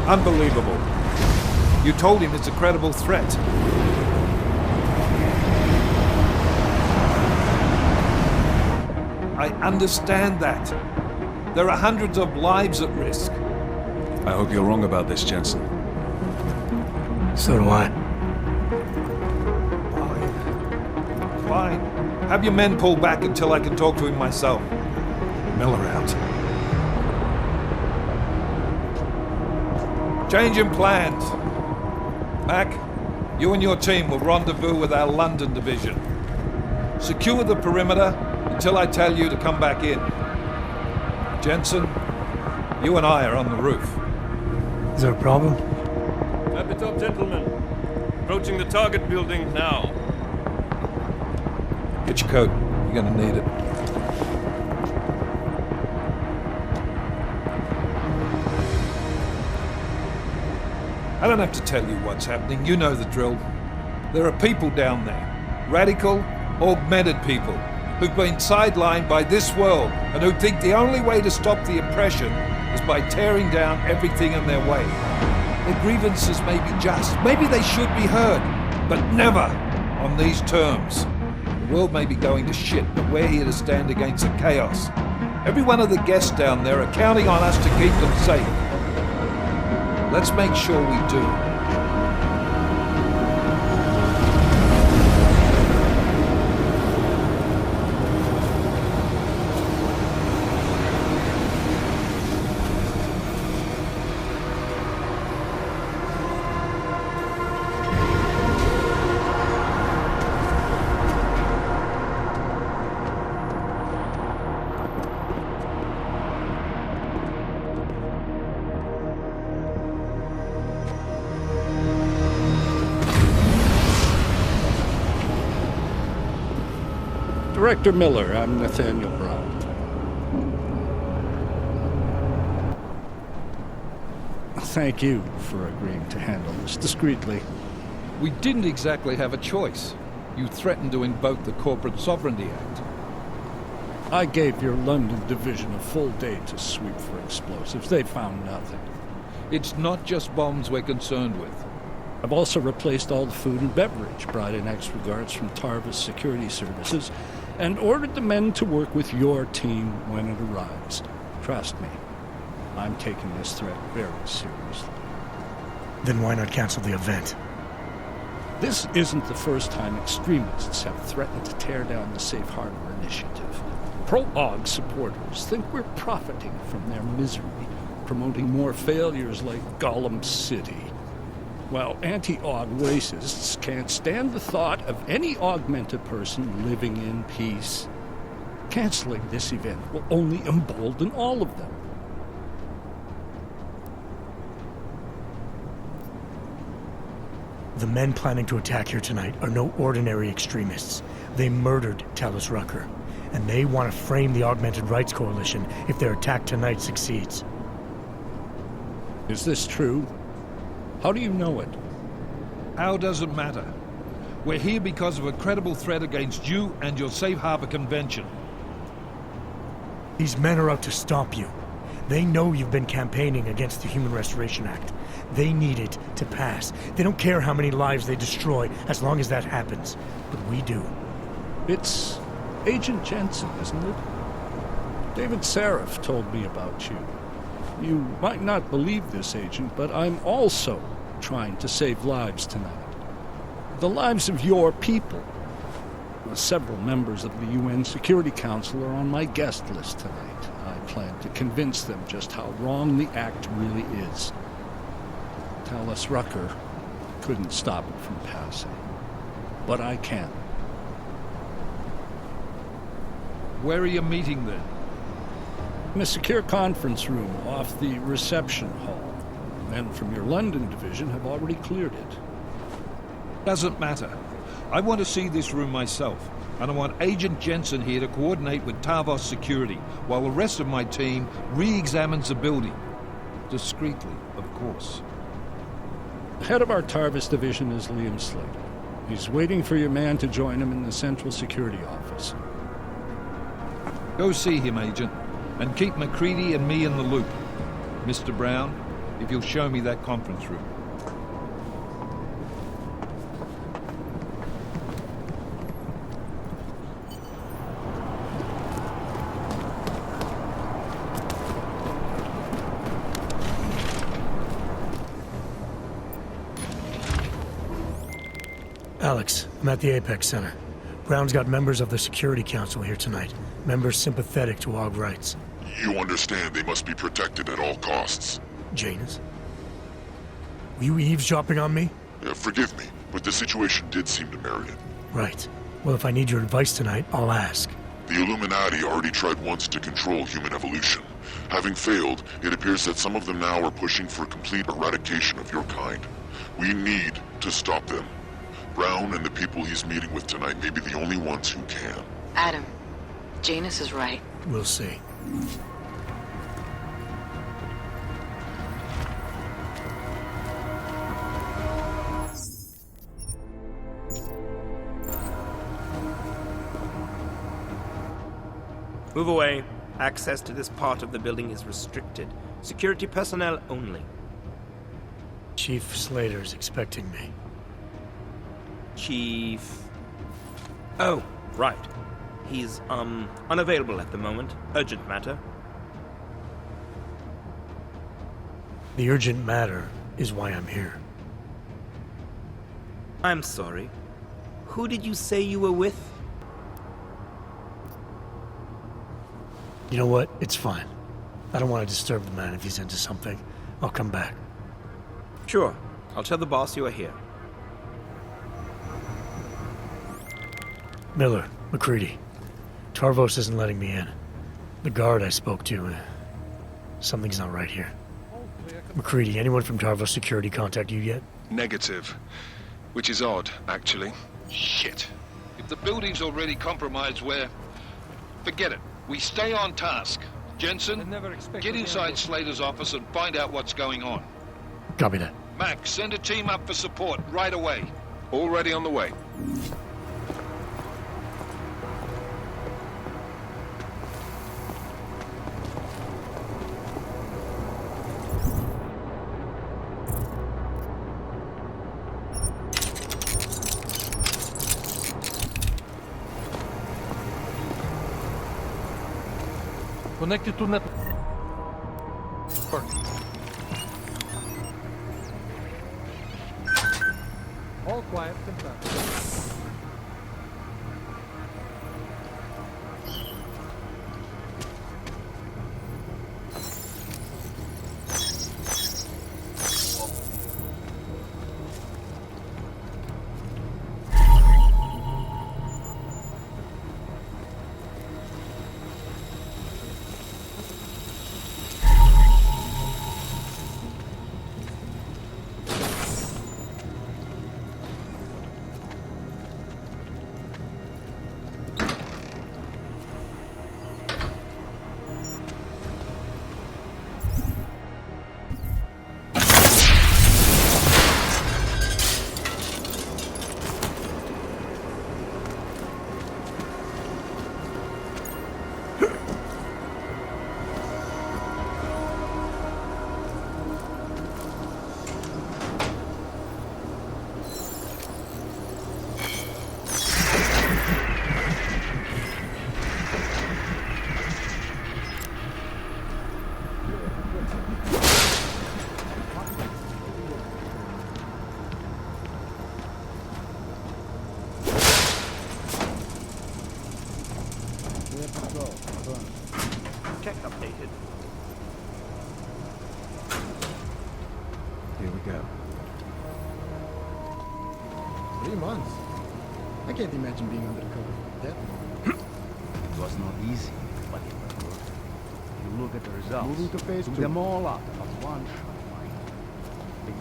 Unbelievable. You told him it's a credible threat. I understand that. There are hundreds of lives at risk. I hope you're wrong about this, Jensen. So do I. Fine. Have your men pull back until I can talk to him myself. Miller out. Change in plans. Mac, you and your team will rendezvous with our London division. Secure the perimeter until I tell you to come back in. Jensen, you and I are on the roof. Is there a problem? At the top, gentlemen. Approaching the target building now. Get your coat. You're gonna need it. I don't have to tell you what's happening. You know the drill. There are people down there. Radical, augmented people who've been sidelined by this world and who think the only way to stop the oppression is by tearing down everything in their way. Their grievances may be just. Maybe they should be heard. But never on these terms. The world may be going to shit, but we're here to stand against the chaos. Every one of the guests down there are counting on us to keep them safe. Let's make sure we do. Director Miller, I'm Nathaniel Brown. Thank you for agreeing to handle this discreetly. We didn't exactly have a choice. You threatened to invoke the Corporate Sovereignty Act. I gave your London division a full day to sweep for explosives. They found nothing. It's not just bombs we're concerned with. I've also replaced all the food and beverage, brought in extra guards from Tarvis Security Services, and ordered the men to work with your team when it arrives. Trust me, I'm taking this threat very seriously. Then why not cancel the event? This isn't the first time extremists have threatened to tear down the Safe Harbor Initiative. Pro-Aug supporters think we're profiting from their misery, promoting more failures like Gollum City. While anti-Aug racists can't stand the thought of any augmented person living in peace. Canceling this event will only embolden all of them. The men planning to attack here tonight are no ordinary extremists. They murdered Talus Rucker, and they want to frame the Augmented Rights Coalition if their attack tonight succeeds. Is this true? How do you know it? How doesn't matter. We're here because of a credible threat against you and your Safe Harbor Convention. These men are out to stop you. They know you've been campaigning against the Human Restoration Act. They need it to pass. They don't care how many lives they destroy, as long as that happens. But we do. It's Agent Jensen, isn't it? David Seraph told me about you. You might not believe this, Agent, but I'm also trying to save lives tonight. The lives of your people. Several members of the UN Security Council are on my guest list tonight. I plan to convince them just how wrong the act really is. Talus Rucker couldn't stop it from passing. But I can. Where are you meeting then? In a secure conference room off the reception hall. Men from your London division have already cleared it. Doesn't matter. I want to see this room myself, and I want Agent Jensen here to coordinate with Tarvos Security, while the rest of my team re-examines the building. Discreetly, of course. The head of our Tarvis division is Liam Slater. He's waiting for your man to join him in the Central Security Office. Go see him, Agent, and keep McCready and me in the loop. Mr. Brown, if you'll show me that conference room. Alex, I'm at the Apex Center. Brown's got members of the Security Council here tonight. Members sympathetic to Aug rights. You understand they must be protected at all costs. Janus? Were you eavesdropping on me? Forgive me, but the situation did seem to merit it. Right. Well, if I need your advice tonight, I'll ask. The Illuminati already tried once to control human evolution. Having failed, it appears that some of them now are pushing for complete eradication of your kind. We need to stop them. Brown and the people he's meeting with tonight may be the only ones who can. Adam, Janus is right. We'll see. Move away. Access to this part of the building is restricted. Security personnel only. Chief Slater's expecting me. Chief... Oh, right. He's, unavailable at the moment. Urgent matter. The urgent matter is why I'm here. I'm sorry. Who did you say you were with? You know what? It's fine. I don't want to disturb the man if he's into something. I'll come back. Sure. I'll tell the boss you are here. Miller, McCready. Tarvos isn't letting me in. The guard I spoke to, something's not right here. McCready, anyone from Tarvos Security contact you yet? Negative. Which is odd, actually. Shit. If the building's already compromised, forget it. We stay on task. Jensen, get inside Slater's office and find out what's going on. Copy that. Max, send a team up for support right away. Already on the way. Connected to net. All quiet, confirmed. Check updated. Here we go. 3 months. I can't imagine being under the cover that long. It was not easy, but it was worth it. You look at the results. Moving to phase 2. Took them all out of one shot.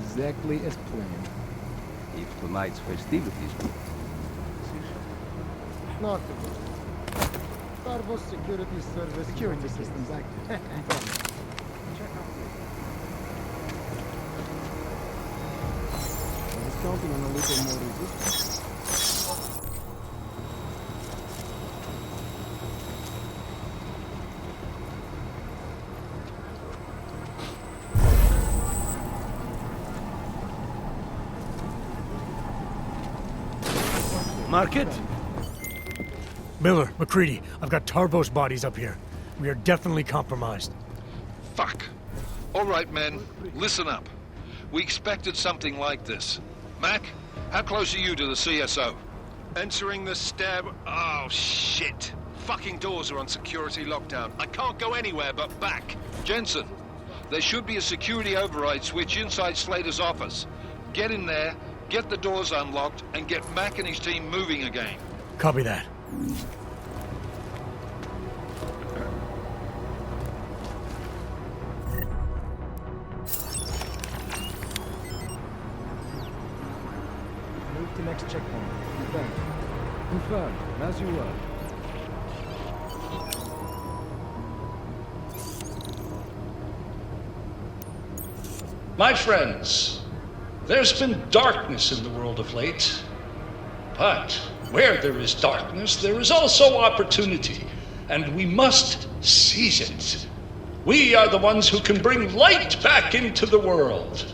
Exactly as planned. If tonight's festivities were Not the good. Tarvos Security Service security systems active. Check out I was counting on a little more resistance. Market? Miller, McCready, I've got Tarbo's bodies up here. We are definitely compromised. Fuck. All right, men, listen up. We expected something like this. Mac, how close are you to the CSO? Entering the stab... Oh, shit. Fucking doors are on security lockdown. I can't go anywhere but back. Jensen, there should be a security override switch inside Slater's office. Get in there, get the doors unlocked, and get Mac and his team moving again. Copy that. Move to next checkpoint. Confirmed. Confirmed. As you were. My friends, there's been darkness in the world of late. But where there is darkness, there is also opportunity, and we must seize it. We are the ones who can bring light back into the world.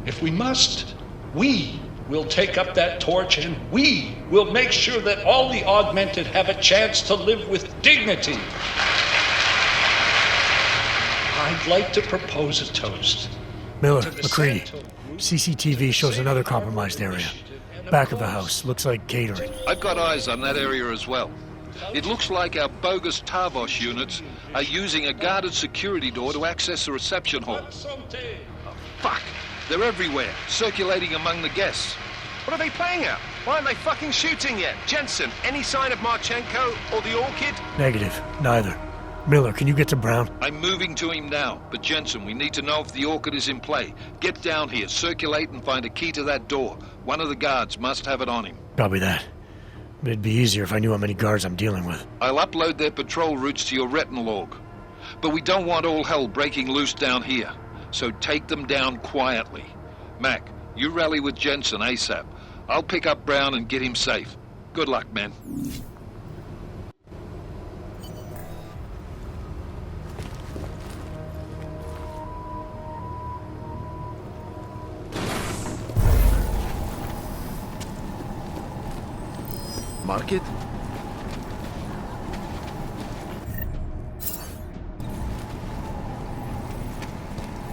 If we must, we will take up that torch, and we will make sure that all the augmented have a chance to live with dignity. I'd like to propose a toast. Miller, McCready, CCTV shows another compromised area. Back of the house, looks like catering. I've got eyes on that area as well. It looks like our bogus Tarvos units are using a guarded security door to access the reception hall. Oh, fuck! They're everywhere, circulating among the guests. What are they playing at? Why aren't they fucking shooting yet? Jensen, any sign of Marchenko or the Orchid? Negative. Neither. Miller, can you get to Brown? I'm moving to him now, but Jensen, we need to know if the Orchid is in play. Get down here, circulate and find a key to that door. One of the guards must have it on him. Copy that. It'd be easier if I knew how many guards I'm dealing with. I'll upload their patrol routes to your retinal log. But we don't want all hell breaking loose down here. So take them down quietly. Mac, you rally with Jensen ASAP. I'll pick up Brown and get him safe. Good luck, man. Market?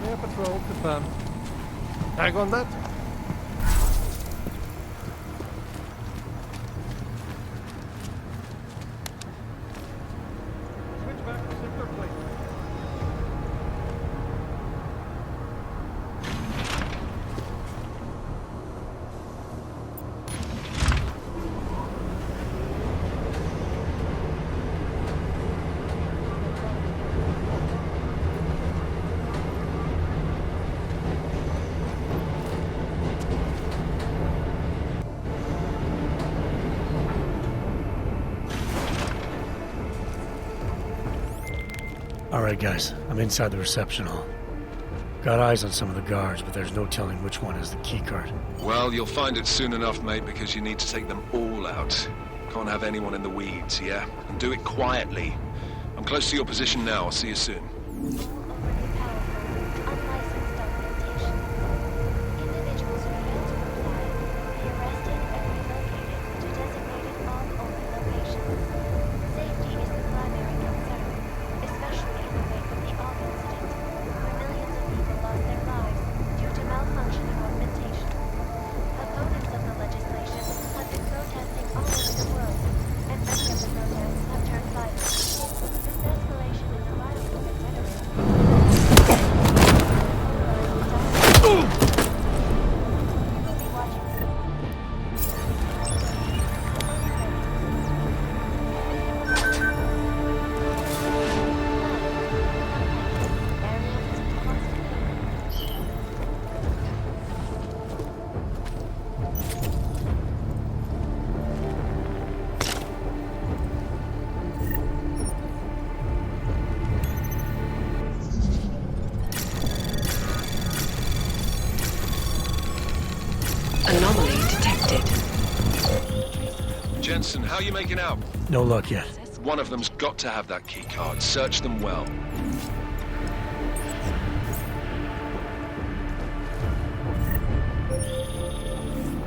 Air patrol confirmed. Hang on that. Switch back to sector plate. Alright guys, I'm inside the reception hall. Got eyes on some of the guards, but there's no telling which one has the keycard. Well, you'll find it soon enough, mate, because you need to take them all out. Can't have anyone in the weeds, yeah? And do it quietly. I'm close to your position now. I'll see you soon. Anomaly detected. Jensen, how are you making out? No luck yet. One of them's got to have that key card. Search them well.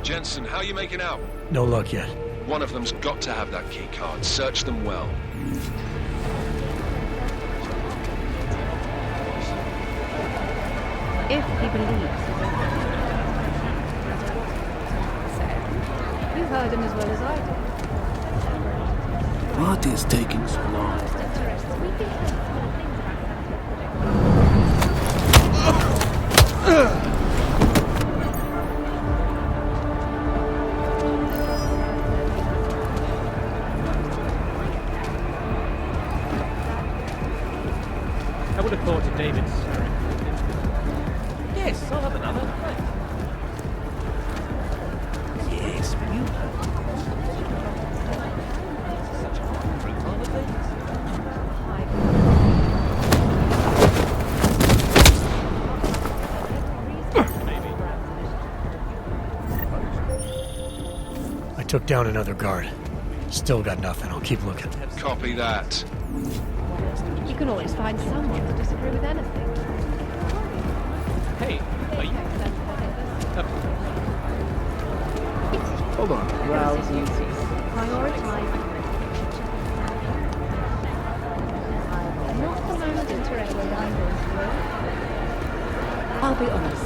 Jensen, how are you making out? No luck yet. One of them's got to have that key card. Search them well. If he believes. You heard him as well as I did. What is taking so long? I would have thought to David's. Yes, I'll have another. Yes, but you Such a brutal things. I took down another guard. Still got nothing. I'll keep looking. Copy that. You can always find someone to disagree with anything. Hey, are you? hold on. Browse duties. Prioritize. Not the most interested I'm going to work. I'll be honest.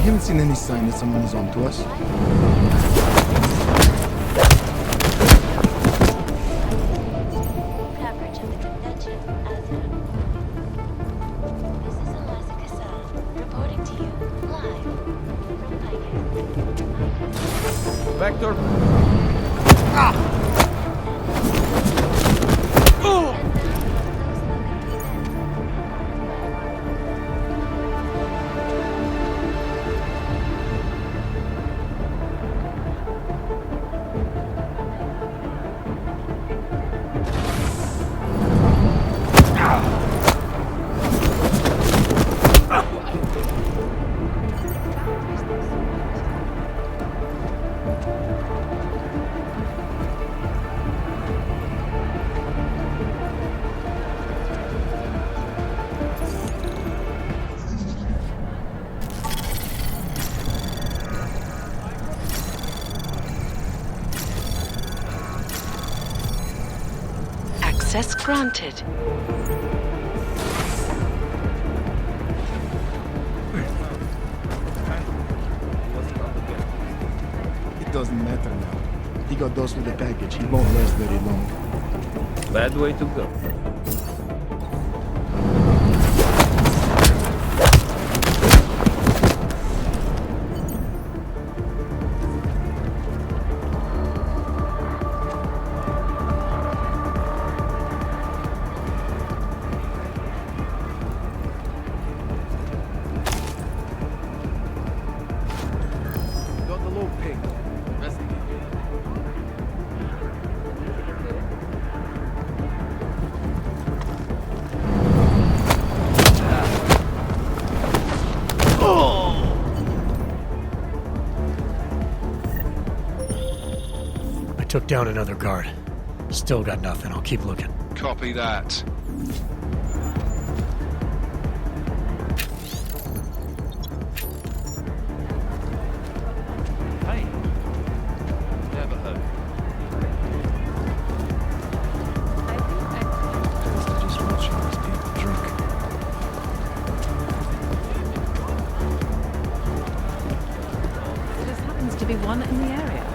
I haven't seen any sign that someone is on to us. Coverage of the convention as This is Eliza Cassell, reporting to you live from Pacifist. Vector. Access granted. It doesn't matter now. He got those with the package. He won't last very long. Bad way to go. Got the low ping. I took down another guard. Still got nothing. I'll keep looking. Copy that. Hey. Never heard. Just watching these people drink. There just happens to be one in the area.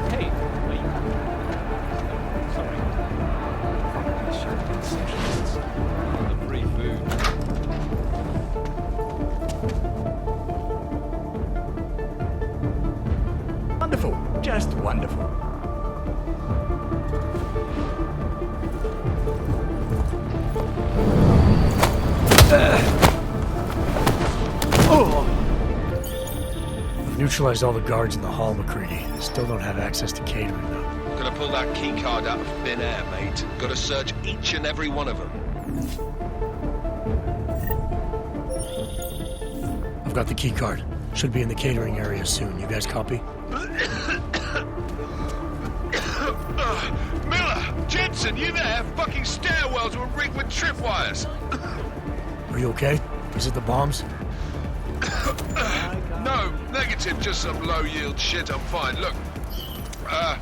Hey, are you? concessions. The free food. Wonderful. Just wonderful. Neutralized all the guards in the hall, McCready. Still don't have access to catering, though. Gonna pull that key card out of thin air, mate. Gotta search each and every one of them. I've got the key card. Should be in the catering area soon. You guys copy? Miller! Jensen, you there? Fucking stairwells were rigged with tripwires. Are you okay? Is it the bombs? No, negative, just some low-yield shit. I'm fine. Look, I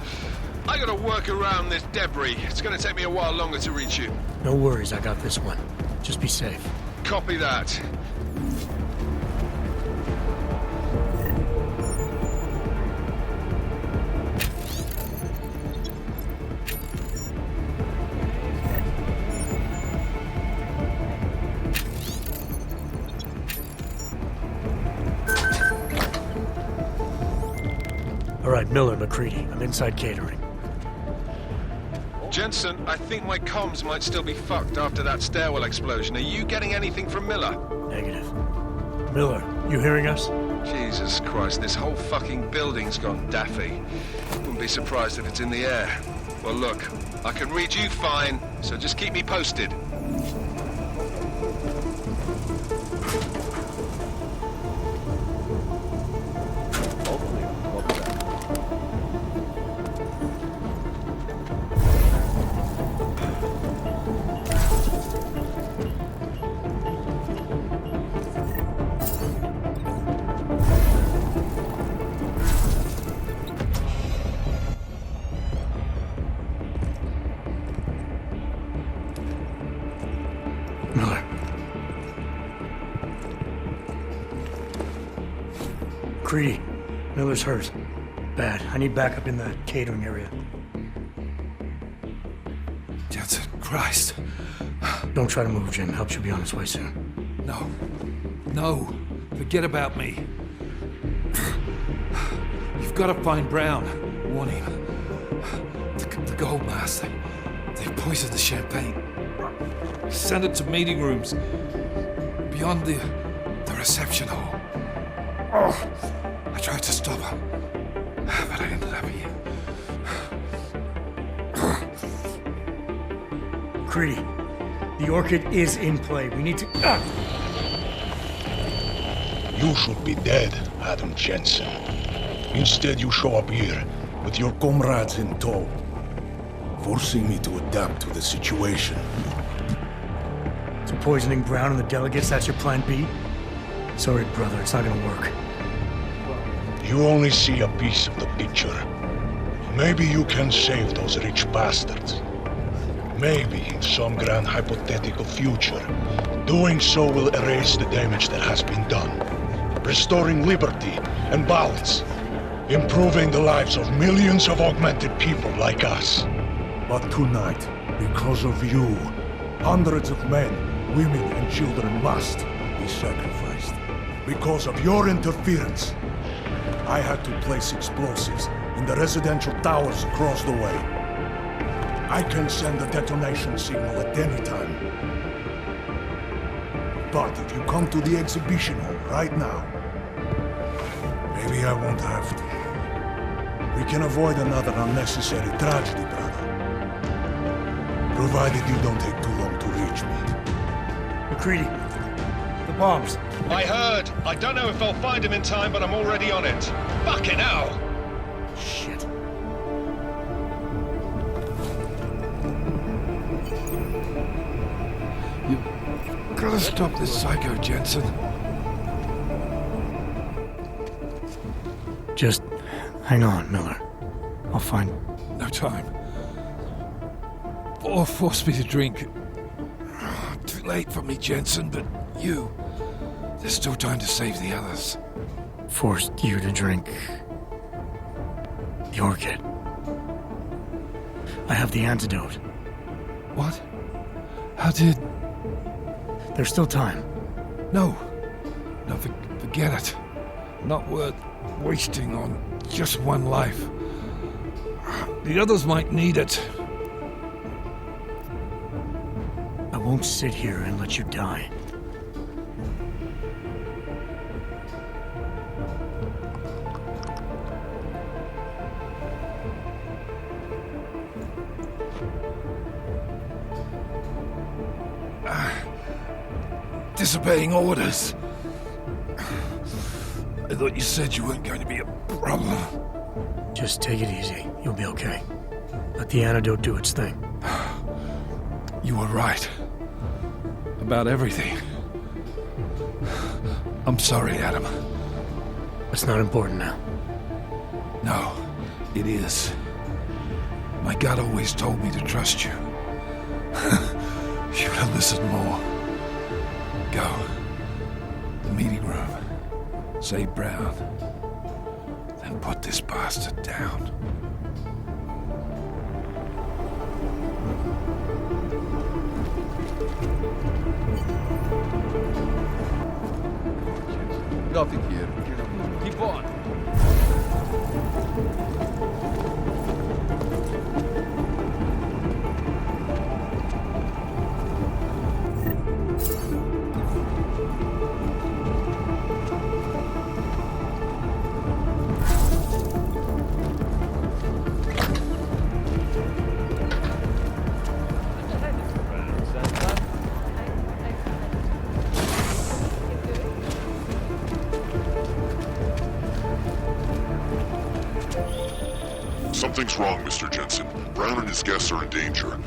gotta work around this debris. It's gonna take me a while longer to reach you. No worries, I got this one. Just be safe. Copy that. All right, Miller, McCready. I'm inside catering. Jensen, I think my comms might still be fucked after that stairwell explosion. Are you getting anything from Miller? Negative. Miller, you hearing us? Jesus Christ, this whole fucking building's gone daffy. Wouldn't be surprised if it's in the air. Well, look, I can read you fine, so just keep me posted. Miller. Creedy. Miller's hurt. Bad. I need backup in the catering area. Jensen, Christ. Don't try to move, Jim. Help should be on its way soon. No. No. Forget about me. You've got to find Brown. Warn him. The gold mask. They poisoned the champagne. Send it to meeting rooms. Beyond the reception hall. Oh, I tried to stop him. But I ended up here. Creedy. The Orchid is in play. We need to... You should be dead, Adam Jensen. Instead, you show up here with your comrades in tow, forcing me to adapt to the situation. So poisoning Brown and the delegates, that's your plan B? Sorry, brother, it's not gonna work. You only see a piece of the picture. Maybe you can save those rich bastards. Maybe in some grand hypothetical future, doing so will erase the damage that has been done, restoring liberty and balance, improving the lives of millions of augmented people like us. But tonight, because of you, hundreds of men, women and children must be sacrificed. Because of your interference, I had to place explosives in the residential towers across the way. I can send a detonation signal at any time. But if you come to the exhibition hall right now, maybe I won't have to. We can avoid another unnecessary tragedy, brother. Provided you don't take too long to reach me. McCready, the bombs. I heard. I don't know if I'll find him in time, but I'm already on it. Fucking hell! Shit. You've got to stop this psycho, Jensen. Just hang on, Miller. I'll find... No time. Or force me to drink. Too late for me, Jensen, but you... There's still time to save the others. Forced you to drink... the Orchid. I have the antidote. What? How did... There's still time. No. No, forget it. Not worth wasting on just one life. The others might need it. I won't sit here and let you die. Disobeying orders. I thought you said you weren't going to be a problem. Just take it easy. You'll be okay. Let the antidote do its thing. You were right. About everything. I'm sorry, Adam. It's not important now. No, it is. My gut always told me to trust you. Should have listened more. Go. The meeting room. Save Brown. Then put this bastard down. Nothing here. Keep on. Something's wrong, Mr. Jensen. Brown and his guests are in danger.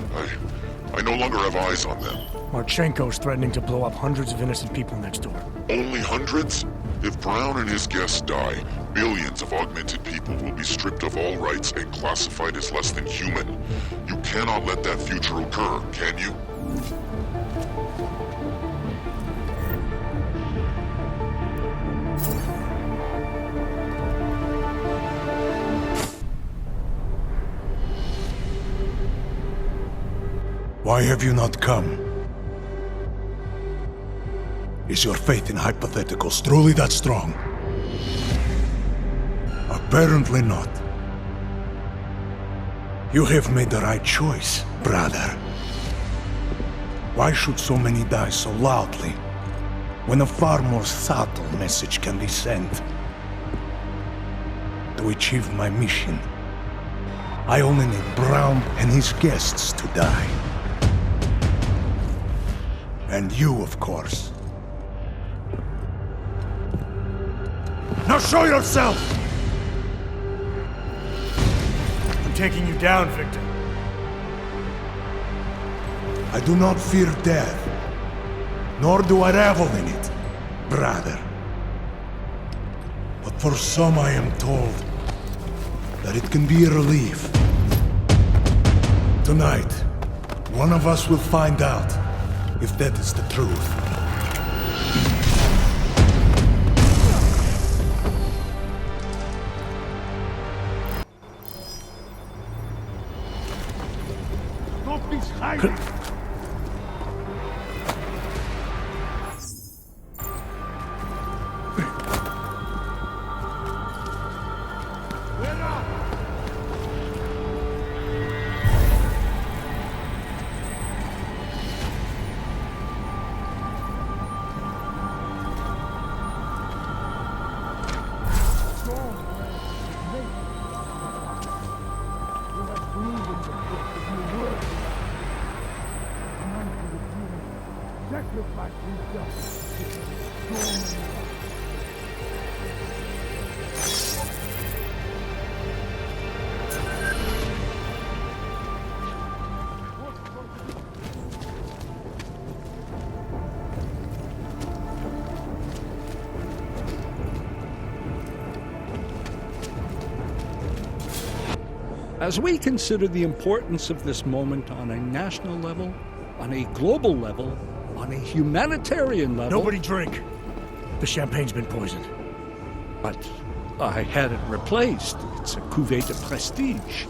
I no longer have eyes on them. Marchenko's threatening to blow up hundreds of innocent people next door. Only hundreds? If Brown and his guests die, billions of augmented people will be stripped of all rights and classified as less than human. You cannot let that future occur, can you? Why have you not come? Is your faith in hypotheticals truly that strong? Apparently not. You have made the right choice, brother. Why should so many die so loudly, when a far more subtle message can be sent? To achieve my mission, I only need Brown and his guests to die. And you, of course. Now show yourself! I'm taking you down, Victor. I do not fear death, nor do I revel in it, brother. But for some I am told that it can be a relief. Tonight, one of us will find out if that is the truth. Nobody's hiding! As we consider the importance of this moment on a national level, on a global level, on a humanitarian level... Nobody drink. The champagne's been poisoned. But I had it replaced. It's a cuvée de prestige.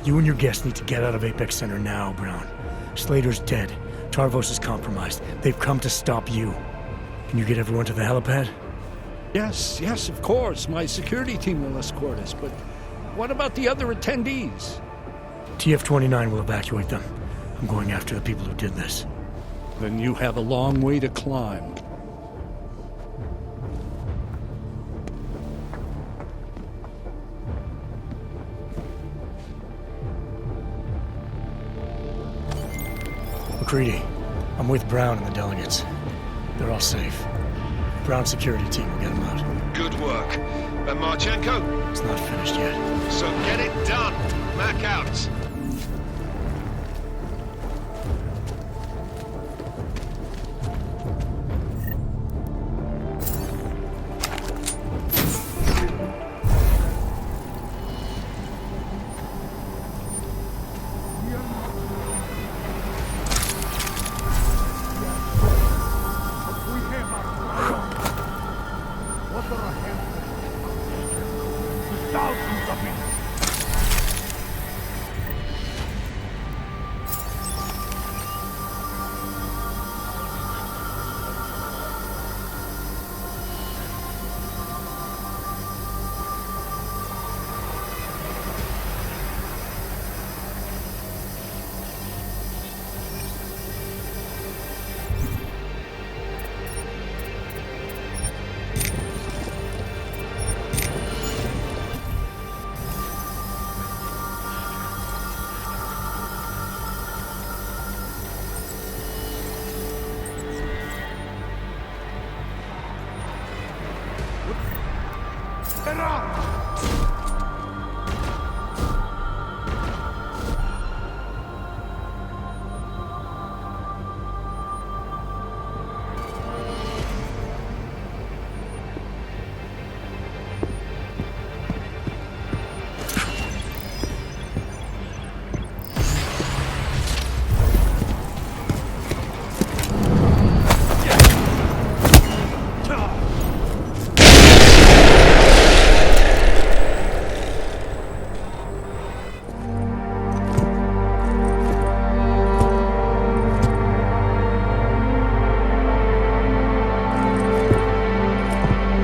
You and your guests need to get out of Apex Center now, Brown. Slater's dead. Tarvos is compromised. They've come to stop you. Can you get everyone to the helipad? Yes, of course. My security team will escort us, but what about the other attendees? TF-29 will evacuate them. I'm going after the people who did this. Then you have a long way to climb. McCready, I'm with Brown and the delegates. They're all safe. Brown's security team will get them out. Good work. And Marchenko? It's not finished yet. So get it done. Mac out.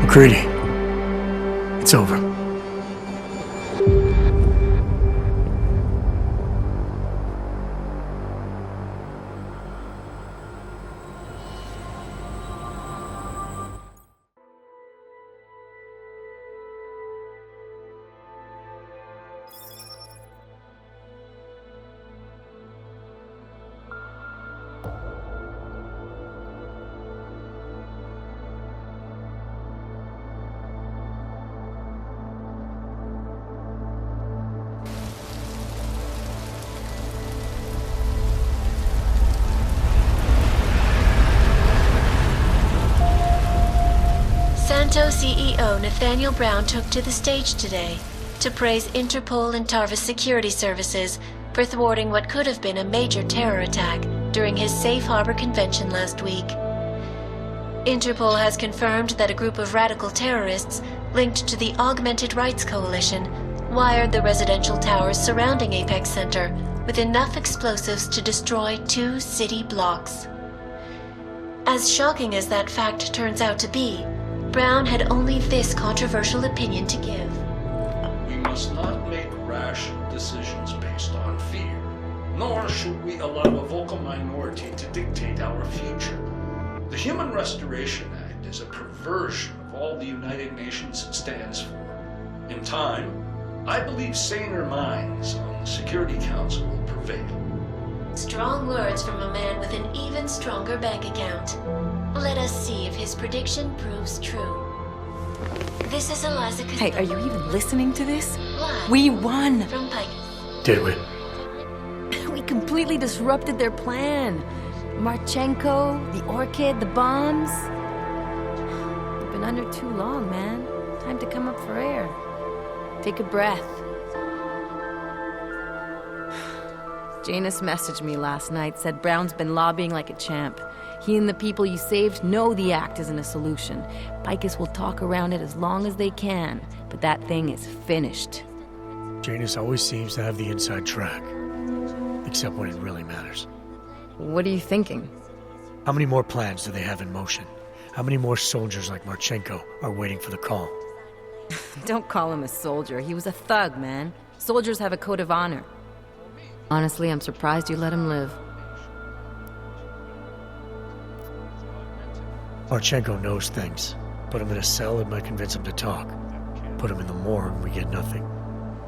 McCready, it's over. Santo CEO Nathaniel Brown took to the stage today to praise Interpol and Tarvis security services for thwarting what could have been a major terror attack during his Safe Harbor convention last week. Interpol has confirmed that a group of radical terrorists linked to the Augmented Rights Coalition wired the residential towers surrounding Apex Center with enough explosives to destroy 2 city blocks. As shocking as that fact turns out to be, Brown had only this controversial opinion to give. We must not make rash decisions based on fear, nor should we allow a vocal minority to dictate our future. The Human Restoration Act is a perversion of all the United Nations stands for. In time, I believe saner minds on the Security Council will prevail. Strong words from a man with an even stronger bank account. Let us see if his prediction proves true. This is Eliza Costello. Hey, are you even listening to this? Live We won! from Pacifist. Did we? We completely disrupted their plan. Marchenko, the Orchid, the bombs. We've been under too long, man. Time to come up for air. Take a breath. Janus messaged me last night, said Brown's been lobbying like a champ. He and the people you saved know the act isn't a solution. Picus will talk around it as long as they can, but that thing is finished. Janus always seems to have the inside track. Except when it really matters. What are you thinking? How many more plans do they have in motion? How many more soldiers like Marchenko are waiting for the call? Don't call him a soldier. He was a thug, man. Soldiers have a code of honor. Honestly, I'm surprised you let him live. Marchenko knows things. Put him in a cell and might convince him to talk. Put him in the morgue and we get nothing.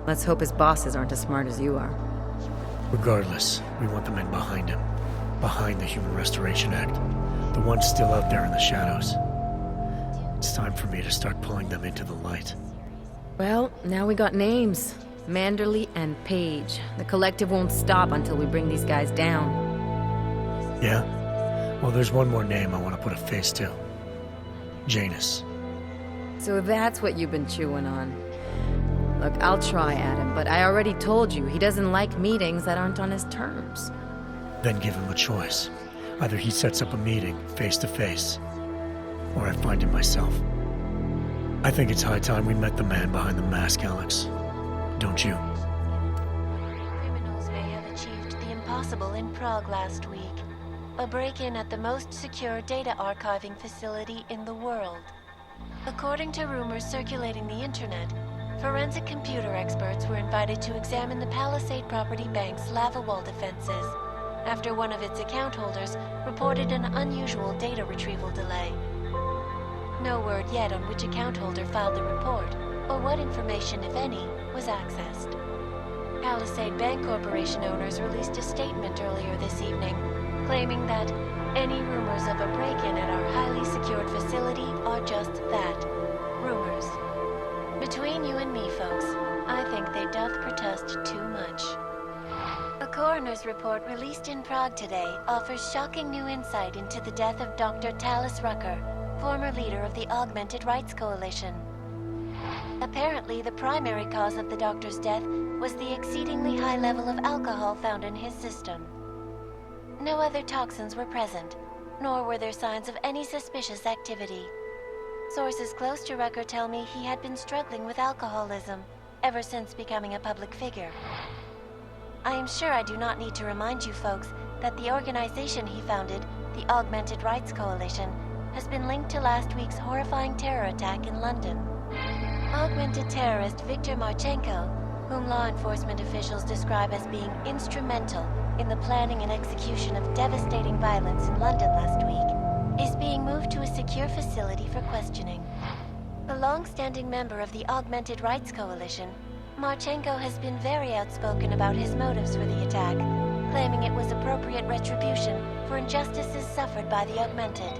Let's hope his bosses aren't as smart as you are. Regardless, we want the men behind him. Behind the Human Restoration Act. The ones still out there in the shadows. It's time for me to start pulling them into the light. Well, now we got names. Manderley and Page. The collective won't stop until we bring these guys down. Yeah? Well, there's one more name I want to put a face to. Janus. So that's what you've been chewing on. Look, I'll try at him, but I already told you he doesn't like meetings that aren't on his terms. Then give him a choice. Either he sets up a meeting, face to face, or I find him myself. I think it's high time we met the man behind the mask, Alex. Don't you? Criminals may have achieved the impossible in Prague last week. A break-in at the most secure data archiving facility in the world. According to rumors circulating the internet, forensic computer experts were invited to examine the Palisade Property Bank's lava wall defenses after one of its account holders reported an unusual data retrieval delay. No word yet on which account holder filed the report, or what information, if any, was accessed. Palisade Bank Corporation owners released a statement earlier this evening, claiming that any rumors of a break-in at our highly secured facility are just that, rumors. Between you and me, folks, I think they doth protest too much. A coroner's report released in Prague today offers shocking new insight into the death of Dr. Talis Rucker, former leader of the Augmented Rights Coalition. Apparently, the primary cause of the doctor's death was the exceedingly high level of alcohol found in his system. No other toxins were present, nor were there signs of any suspicious activity. Sources close to Rucker tell me he had been struggling with alcoholism ever since becoming a public figure. I am sure I do not need to remind you folks that the organization he founded, the Augmented Rights Coalition, has been linked to last week's horrifying terror attack in London. Augmented terrorist Viktor Marchenko, whom law enforcement officials describe as being instrumental in the planning and execution of devastating violence in London last week, is being moved to a secure facility for questioning. A long-standing member of the Augmented Rights Coalition, Marchenko has been very outspoken about his motives for the attack, claiming it was appropriate retribution for injustices suffered by the Augmented.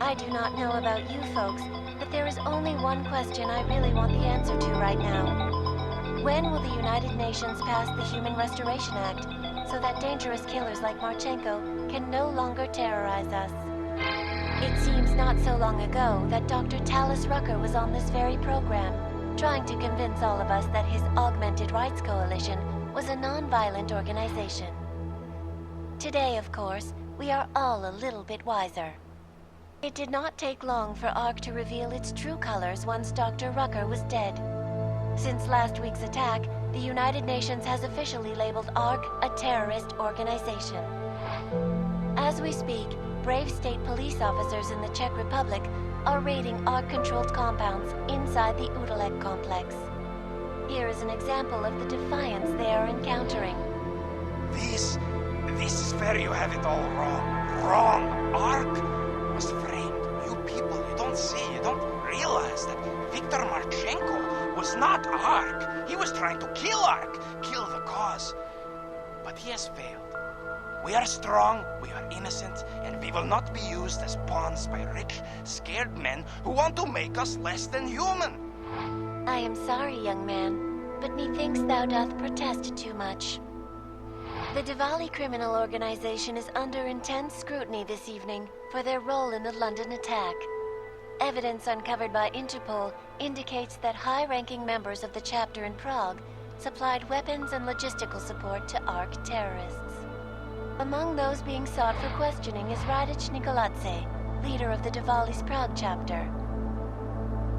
I do not know about you folks, but there is only one question I really want the answer to right now. When will the United Nations pass the Human Restoration Act so that dangerous killers like Marchenko can no longer terrorize us? It seems not so long ago that Dr. Talis Rucker was on this very program, trying to convince all of us that his Augmented Rights Coalition was a non-violent organization. Today, of course, we are all a little bit wiser. It did not take long for ARC to reveal its true colors once Dr. Rucker was dead. Since last week's attack, the United Nations has officially labeled ARC a terrorist organization. As we speak, brave state police officers in the Czech Republic are raiding ARC-controlled compounds inside the Udalek complex. Here is an example of the defiance they are encountering. This is where you have it all wrong. Wrong! ARC was framed. You people, you don't see, you don't realize that Viktor Marchenko was not ARC. He was trying to kill ARC, kill the cause. But he has failed. We are strong, we are innocent, and we will not be used as pawns by rich, scared men who want to make us less than human. I am sorry, young man, but methinks thou doth protest too much. The Diwali criminal organization is under intense scrutiny this evening for their role in the London attack. Evidence uncovered by Interpol indicates that high-ranking members of the chapter in Prague supplied weapons and logistical support to ARC terrorists. Among those being sought for questioning is Radic Nikoladze, leader of the Diwali's Prague chapter.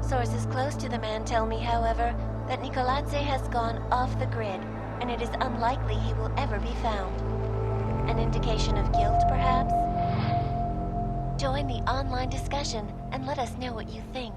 Sources close to the man tell me, however, that Nikoladze has gone off the grid, and it is unlikely he will ever be found. An indication of guilt, perhaps? Join the online discussion and let us know what you think.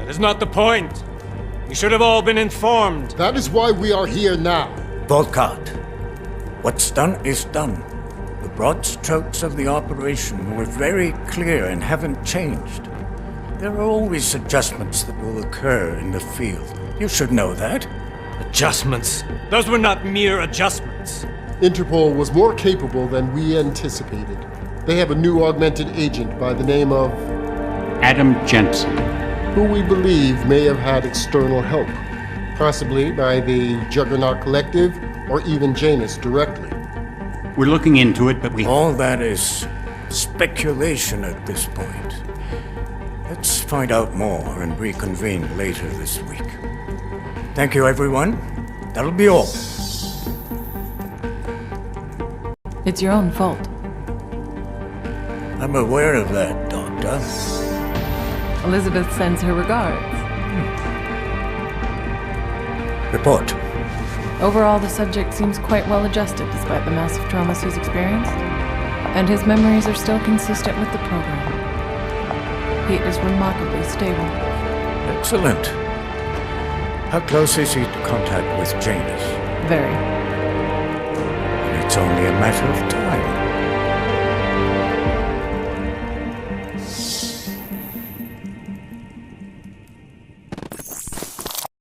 That is not the point. You should have all been informed. That is why we are here now. Volkart, what's done is done. The broad strokes of the operation were very clear and haven't changed. There are always adjustments that will occur in the field. You should know that. Adjustments? Those were not mere adjustments. Interpol was more capable than we anticipated. They have a new augmented agent by the name of... Adam Jensen. Who we believe may have had external help. Possibly by the Juggernaut Collective, or even Janus directly. We're looking into it, but we... All that is speculation at this point. Let's find out more and reconvene later this week. Thank you, everyone. That'll be all. It's your own fault. I'm aware of that, Doctor. Elizabeth sends her regards. Report. Overall, the subject seems quite well adjusted despite the massive traumas he's experienced, and his memories are still consistent with the program. He is remarkably stable. Excellent. How close is he to contact with Janus? Very. And it's only a matter of time.